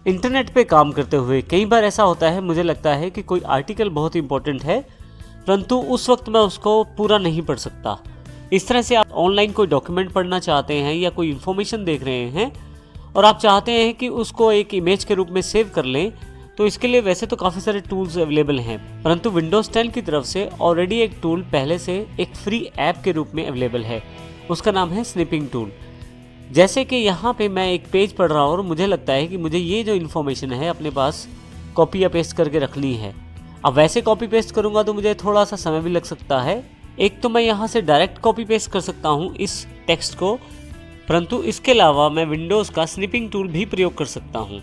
Internet पे काम करते हुए कई बार ऐसा होता है, मुझे लगता है कि कोई आर्टिकल बहुत इंपॉर्टेंट है परंतु उस वक्त मैं उसको पूरा नहीं पढ़ सकता। इस तरह से आप ऑनलाइन कोई डॉक्यूमेंट पढ़ना चाहते हैं या कोई इन्फॉर्मेशन देख रहे हैं और आप चाहते हैं कि उसको एक इमेज के रूप में सेव कर लें, तो इसके लिए वैसे तो काफ़ी सारे टूल्स अवेलेबल हैं, परंतु विंडोज़ 10 की तरफ से ऑलरेडी एक टूल पहले से एक फ्री ऐप के रूप में अवेलेबल है। उसका नाम है स्निपिंग टूल। जैसे कि यहाँ पे मैं एक पेज पढ़ रहा हूँ और मुझे लगता है कि मुझे ये जो इन्फॉर्मेशन है अपने पास कॉपी या पेस्ट करके रखनी है। अब वैसे कॉपी पेस्ट करूँगा तो मुझे थोड़ा सा समय भी लग सकता है। एक तो मैं यहाँ से डायरेक्ट कॉपी पेस्ट कर सकता हूँ इस टेक्स्ट को, परंतु इसके अलावा मैं विंडोज़ का स्निपिंग टूल भी प्रयोग कर सकता हूँ।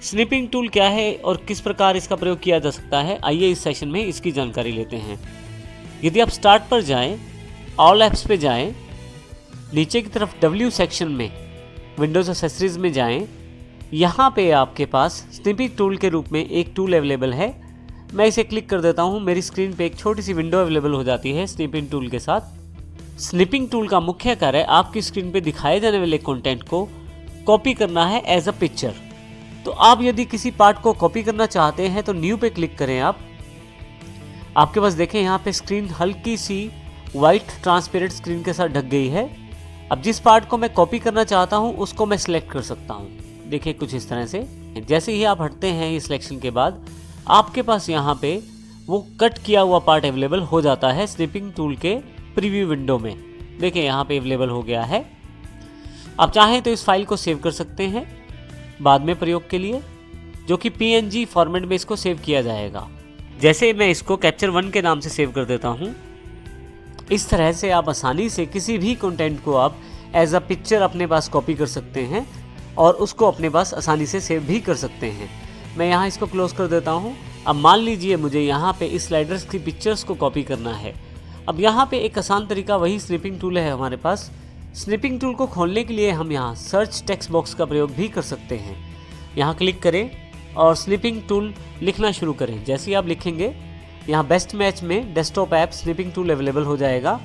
स्निपिंग टूल क्या है और किस प्रकार इसका प्रयोग किया जा सकता है, आइए इस सेशन में इसकी जानकारी लेते हैं। यदि आप स्टार्ट पर जाएं, ऑल ऐप्स पे जाएं, नीचे की तरफ W सेक्शन में विंडोज़ एक्सेसरीज में जाएं, यहाँ पे आपके पास स्निपिंग टूल के रूप में एक टूल अवेलेबल है। मैं इसे क्लिक कर देता हूँ, मेरी स्क्रीन पे एक छोटी सी विंडो अवेलेबल हो जाती है स्निपिंग टूल के साथ। स्निपिंग टूल का मुख्य कार्य आपकी स्क्रीन पे दिखाए जाने वाले कंटेंट को कॉपी करना है एज अ पिक्चर। तो आप यदि किसी पार्ट को कॉपी करना चाहते हैं तो न्यू पे क्लिक करें। आपके पास देखें यहाँ पे स्क्रीन हल्की सी वाइट ट्रांसपेरेंट स्क्रीन के साथ ढक गई है। अब जिस पार्ट को मैं कॉपी करना चाहता हूँ उसको मैं सिलेक्ट कर सकता हूँ। देखिए कुछ इस तरह से। जैसे ही आप हटते हैं इस सिलेक्शन के बाद आपके पास यहाँ पे वो कट किया हुआ पार्ट अवेलेबल हो जाता है स्निपिंग टूल के प्रीव्यू विंडो में। देखिए यहाँ पे अवेलेबल हो गया है। आप चाहें तो इस फाइल को सेव कर सकते हैं बाद में प्रयोग के लिए, जो कि PNG फॉर्मेट में इसको सेव किया जाएगा। जैसे मैं इसको कैप्चर 1 के नाम से सेव कर देता हूँ। इस तरह से आप आसानी से किसी भी कंटेंट को आप एज अ पिक्चर अपने पास कॉपी कर सकते हैं और उसको अपने पास आसानी से सेव भी कर सकते हैं। मैं यहाँ इसको क्लोज कर देता हूँ। अब मान लीजिए मुझे यहाँ पे इस स्लाइडर्स की पिक्चर्स को कॉपी करना है। अब यहाँ पे एक आसान तरीका वही स्निपिंग टूल है हमारे पास। स्निपिंग टूल को खोलने के लिए हम यहाँ सर्च टेक्स्ट बॉक्स का प्रयोग भी कर सकते हैं। यहाँ क्लिक करें और स्निपिंग टूल लिखना शुरू करें। जैसे ही आप लिखेंगे यहाँ बेस्ट मैच में desktop app snipping tool available हो जाएगा।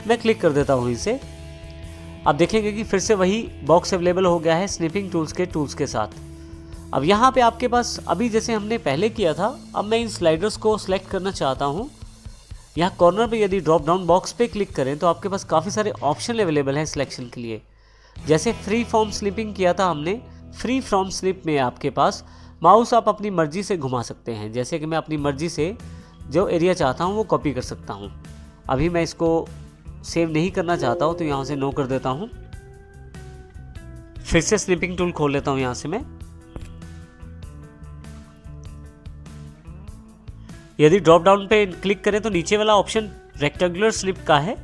मैं क्लिक कर देता हूँ इसे। आप देखेंगे कि फिर से वही बॉक्स अवेलेबल हो गया है स्निपिंग टूल्स के टूल्स के साथ। अब यहाँ पे आपके पास अभी जैसे हमने पहले किया था, अब मैं इन स्लाइडर्स को सिलेक्ट करना चाहता हूँ। यहाँ कॉर्नर पे यदि ड्रॉप डाउन बॉक्स पे क्लिक करें तो आपके पास काफ़ी सारे ऑप्शन अवेलेबल हैं सिलेक्शन के लिए। जैसे फ्री फॉर्म स्निपिंग किया था हमने, फ्री फ्रॉम स्निप में आपके पास माउस आप अपनी मर्जी से घुमा सकते हैं। जैसे कि मैं अपनी मर्जी से जो एरिया चाहता हूँ वो कॉपी कर सकता हूँ। अभी मैं इसको सेव नहीं करना चाहता हूँ तो यहाँ से नो कर देता हूँ। फिर से स्निपिंग टूल खोल लेता हूँ यहाँ से मैं। यदि ड्रॉप डाउन पे क्लिक करें तो नीचे वाला ऑप्शन रेक्टेंगुलर स्निप का है।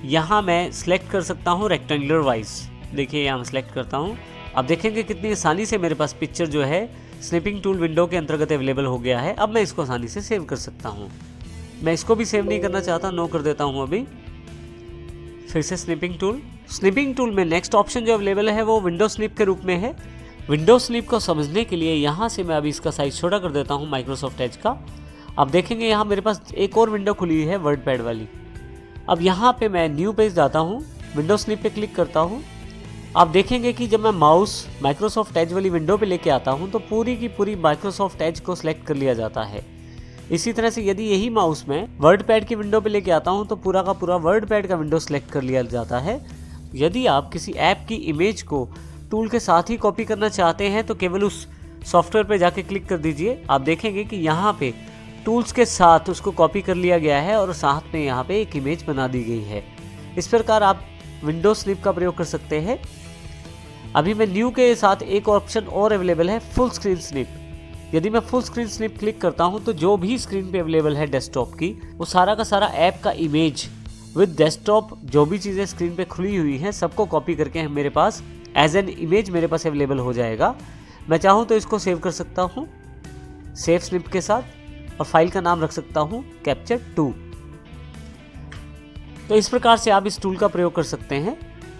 यहाँ मैं सिलेक्ट कर सकता हूँ रेक्टेंगुलर वाइज। देखिए यहाँ मैं सिलेक्ट करता हूँ। अब देखेंगे कितनी आसानी से मेरे पास पिक्चर जो है स्निपिंग टूल विंडो के अंतर्गत अवेलेबल हो गया है। अब मैं इसको आसानी से सेव कर सकता हूँ। मैं इसको भी सेव नहीं करना चाहता, नो कर देता हूँ अभी। फिर से स्निपिंग टूल। स्निपिंग टूल में नेक्स्ट ऑप्शन जो अवेलेबल है वो विंडो स्निप के रूप में है। विंडो स्निप को समझने के लिए यहाँ से मैं अभी इसका साइज छोटा कर देता हूँ माइक्रोसॉफ्ट एज का। अब देखेंगे यहाँ मेरे पास एक और विंडो खुली है वर्ड पैड वाली। अब यहाँ पे मैं न्यू पेज जाता हूँ, विंडो स्निप पे क्लिक करता हूँ। आप देखेंगे कि जब मैं माउस माइक्रोसॉफ्ट एज वाली विंडो पे लेके आता हूँ तो पूरी की पूरी माइक्रोसॉफ्ट एज को सिलेक्ट कर लिया जाता है। इसी तरह से यदि यही माउस मैं वर्ड पैड की विंडो पे लेके आता हूँ तो पूरा का पूरा वर्ड पैड का विंडो सिलेक्ट कर लिया जाता है। यदि आप किसी ऐप की इमेज को टूल के साथ ही कॉपी करना चाहते हैं तो केवल उस सॉफ्टवेयर पे जाके क्लिक कर दीजिए। आप देखेंगे कि यहाँ पे टूल्स के साथ उसको कॉपी कर लिया गया है और साथ में यहाँ पे एक इमेज बना दी गई है। इस प्रकार आप विंडो स्निप का प्रयोग कर सकते हैं। अभी मैं न्यू के साथ एक ऑप्शन और अवेलेबल है फुल स्क्रीन स्निप। यदि मैं फुल स्क्रीन स्निप क्लिक करता हूँ तो जो भी स्क्रीन पे अवेलेबल है डेस्कटॉप की वो सारा का सारा ऐप का इमेज विद डेस्कटॉप जो भी चीज़ें स्क्रीन पे खुली हुई हैं सबको कॉपी करके मेरे पास एज एन इमेज मेरे पास अवेलेबल हो जाएगा। मैं चाहूँ तो इसको सेव कर सकता हूँ सेव स्निप के साथ और फाइल का नाम रख सकता हूँ कैप्चर 2। तो इस प्रकार से आप इस टूल का प्रयोग कर सकते हैं।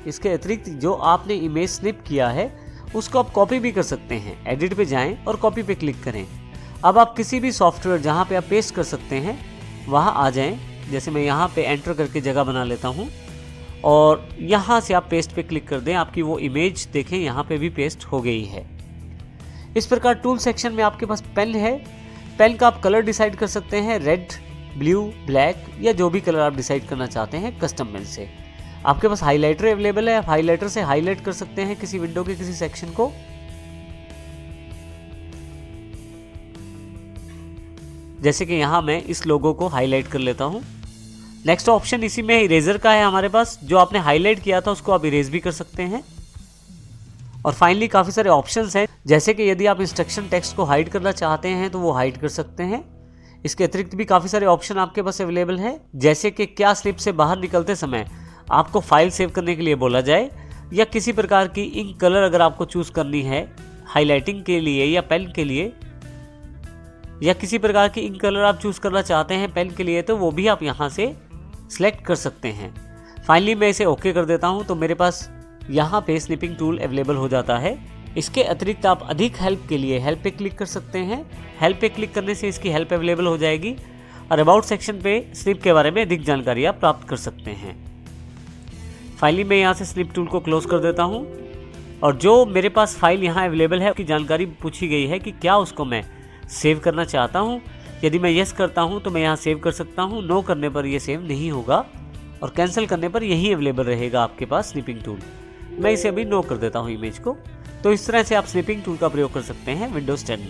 इसके अतिरिक्त जो आपने इमेज स्निप किया है उसको आप कॉपी भी कर सकते हैं। एडिट पे जाएं और कॉपी पे क्लिक करें। अब आप किसी भी सॉफ्टवेयर जहाँ पे आप पेस्ट कर सकते हैं वहाँ आ जाएं। जैसे मैं यहाँ पे एंटर करके जगह बना लेता हूँ और यहाँ से आप पेस्ट पे क्लिक कर दें। आपकी वो इमेज देखें यहाँ पे भी पेस्ट हो गई है। इस प्रकार टूल सेक्शन में आपके पास पेन है। पेन का आप कलर डिसाइड कर सकते हैं, रेड, ब्लू, ब्लैक या जो भी कलर आप डिसाइड करना चाहते हैं कस्टम पेन से। आपके पास हाइलाइटर अवेलेबल है, आप हाइलाइटर से हाईलाइट कर सकते हैं किसी विंडो के किसी सेक्शन को। जैसे कि यहाँ मैं इस लोगो को हाईलाइट कर लेता हूँ। नेक्स्ट ऑप्शन इसी में इरेजर का है हमारे पास, जो आपने हाईलाइट किया था उसको आप इरेज भी कर सकते हैं। और फाइनली काफ़ी सारे ऑप्शंस हैं, जैसे कि यदि आप इंस्ट्रक्शन टेक्स्ट को हाइड करना चाहते हैं तो वो हाइड कर सकते हैं। इसके अतिरिक्त भी काफ़ी सारे ऑप्शन आपके पास अवेलेबल हैं, जैसे कि क्या स्लिप से बाहर निकलते समय आपको फाइल सेव करने के लिए बोला जाए, या किसी प्रकार की इंक कलर अगर आपको चूज़ करनी है हाईलाइटिंग के लिए या पेन के लिए, या किसी प्रकार की इंक कलर आप चूज़ करना चाहते हैं पेन के लिए, तो वो भी आप यहाँ से सिलेक्ट कर सकते हैं। फाइनली मैं इसे ओके कर देता हूँ तो मेरे पास यहाँ पे स्निपिंग टूल अवेलेबल हो जाता है। इसके अतिरिक्त आप अधिक हेल्प के लिए हेल्प पे क्लिक कर सकते हैं। हेल्प पे क्लिक करने से इसकी हेल्प अवेलेबल हो जाएगी और अबाउट सेक्शन पे स्निप के बारे में अधिक जानकारी आप प्राप्त कर सकते हैं। फाइनली मैं यहाँ से स्निप टूल को क्लोज कर देता हूँ और जो मेरे पास फाइल यहाँ अवेलेबल है उसकी जानकारी पूछी गई है कि क्या उसको मैं सेव करना चाहता हूँ। यदि मैं यस करता हूँ तो मैं यहाँ सेव कर सकता हूँ, नो करने पर ये सेव नहीं होगा और कैंसिल करने पर यही अवेलेबल रहेगा आपके पास स्निपिंग टूल। मैं इसे अभी नो कर देता हूँ इमेज को। तो इस तरह से आप स्निपिंग टूल का प्रयोग कर सकते हैं विंडोज़ 10 में।